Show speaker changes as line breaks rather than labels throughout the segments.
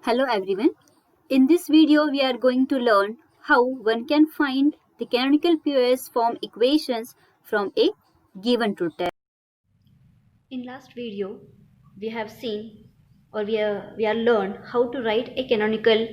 Hello everyone. In this video we are going to learn how one can find the canonical POS form equations from a given truth table. In last video we have seen or we are learned how to write a canonical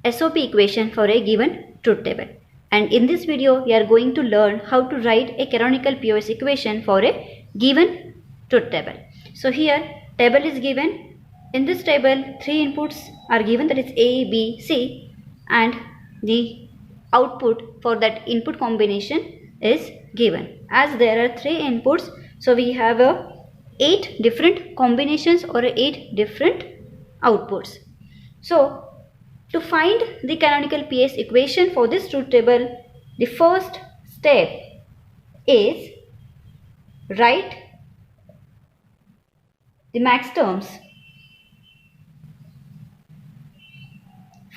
SOP equation for a given truth table. And in this video we are going to learn how to write a canonical POS equation for a given truth table. So here table is given. In this table, three inputs are given, that is A, B, C, and the output for that input combination is given. As there are three inputs, so we have 8 different combinations or 8 different outputs. So to find the canonical PS equation for this truth table, the first step is write the max terms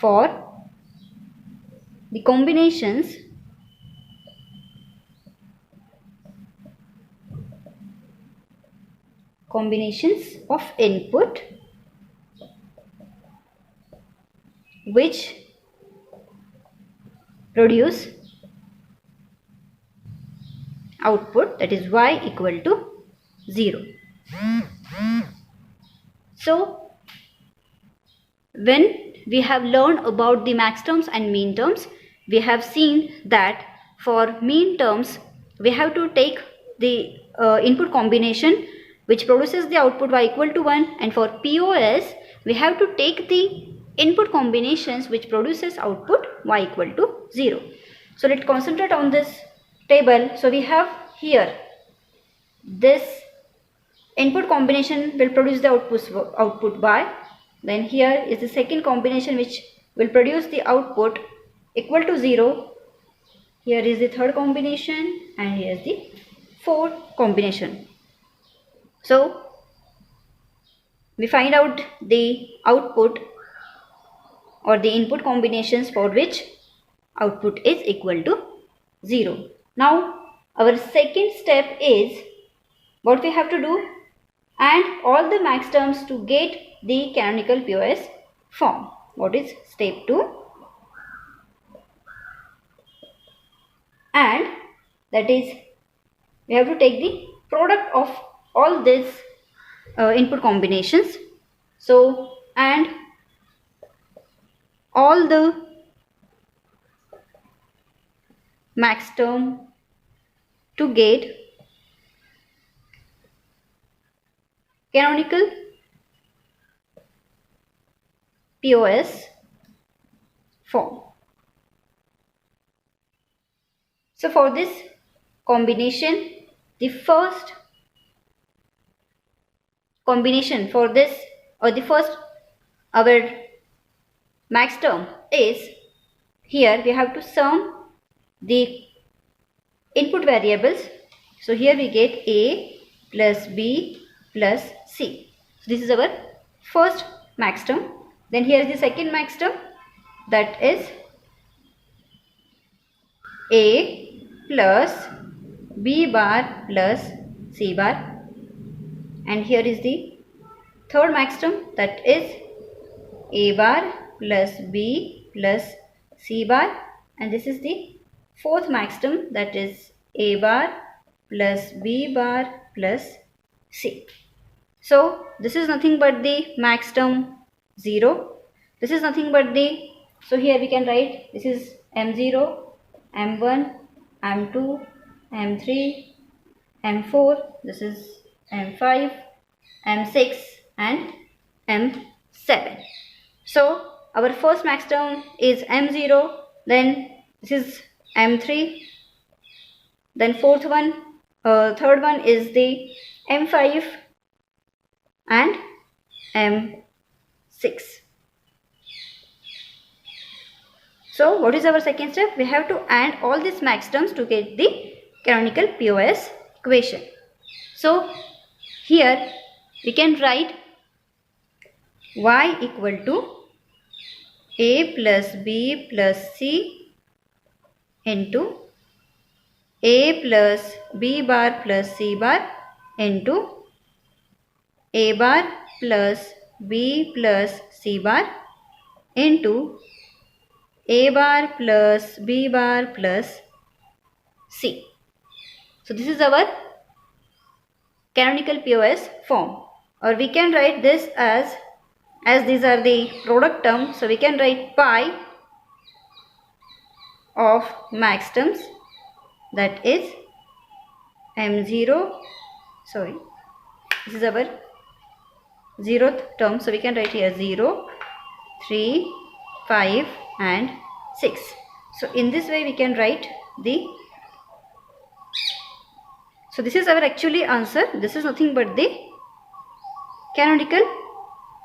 for the combinations of input which produce output, that is y equal to 0. So when we have learned about the max terms and mean terms, we have seen that for mean terms we have to take the input combination which produces the output y equal to 1, and for POS we have to take the input combinations which produces output y equal to 0. So let's concentrate on this table. So we have here this input combination will produce the output y. Then here is the second combination which will produce the output equal to 0. Here is the third combination and here is the fourth combination. So we find out the output or the input combinations for which output is equal to 0. Now our second step is what we have to do, and all the max terms to get the canonical POS form. What is step 2? And that is we have to take the product of all these input combinations. So and all the max term to get canonical POS form. So for this combination, the first combination for this or the first our max term is, here we have to sum the input variables. So here we get A plus B plus C. So this is our first max term. Then here is the second max term, that is A plus B bar plus C bar. And here is the third max term, that is A bar plus B plus C bar. And this is the fourth max term, that is A bar plus B bar plus C. So this is nothing but the max term 0. This is nothing but the, so here we can write this is M0, M1, M2, M3, M4, this is M5, M6 and M7. So our first max term is M0, then this is M3, then third one is the M5 and M6. So what is our second step? We have to add all these max terms to get the canonical POS equation. So here we can write y equal to A plus B plus C into A plus B bar plus C bar into A bar plus B plus C bar into A bar plus B bar plus C. So this is our canonical POS form, or we can write this as these are the product terms, so we can write pi of max terms, that is M0, sorry, this is our zeroth term, so we can write here 0, 3, 5 and 6. So in this way we can write the, so this is our actually answer. This is nothing but the canonical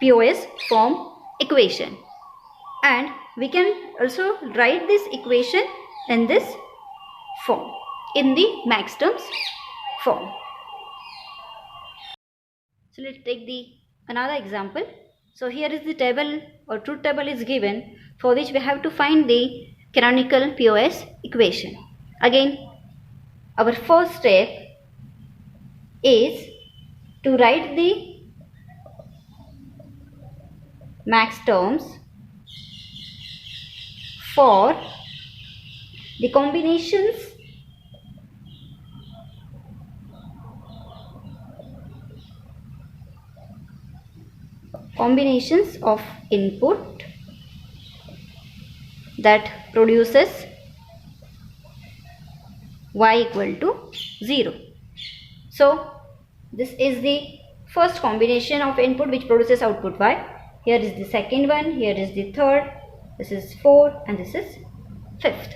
POS form equation, and we can also write this equation in this form, in the max terms form. So let's take another example. So here is the table or truth table is given, for which we have to find the canonical POS equation. Again, our first step is to write the max terms for the combinations of input that produces y equal to 0. So this is the first combination of input which produces output y. Here is the second one, here is the third, this is fourth and this is fifth.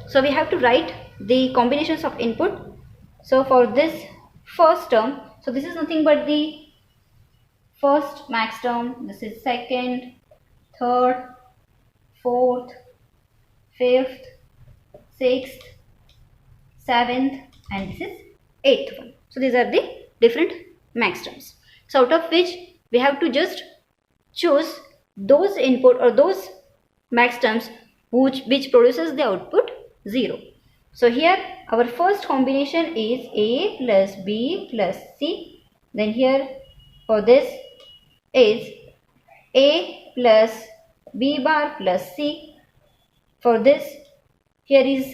So we have to write the combinations of input. So for this first term, so this is nothing but the first max term, this is second, third, fourth, fifth, sixth, seventh and this is eighth one. So these are the different max terms. So out of which we have to just choose those input or those max terms which produces the output 0. So here our first combination is A plus B plus C. Then here for this is A plus B bar plus C. For this here is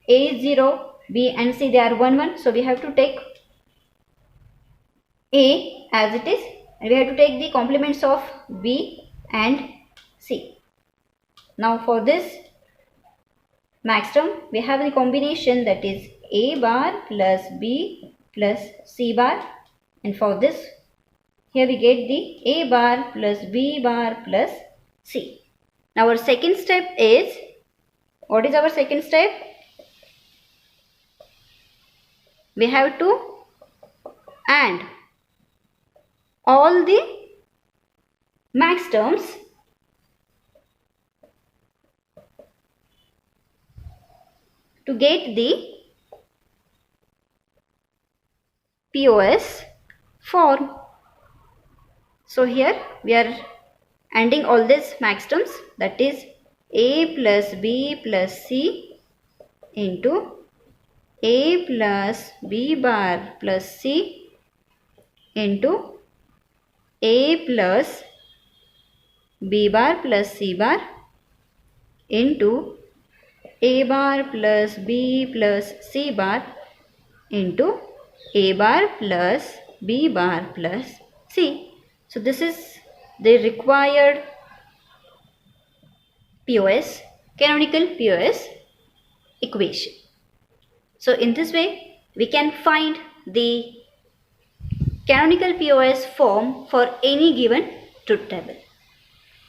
A0, B and C, they are 1 1. So we have to take A as it is and we have to take the complements of B and C. Now for this max term we have the combination that is A bar plus B plus C bar, and for this here we get the A bar plus B bar plus C. Now our second step is, what is our second step? We have to AND all the max terms to get the POS form. So here we are ANDing all these max terms, that is A plus B plus C into A plus B bar plus C into A plus B bar plus C bar into A bar plus B plus C bar into A bar plus B bar plus C. So this is the required POS, canonical POS equation. So in this way we can find the canonical POS form for any given truth table.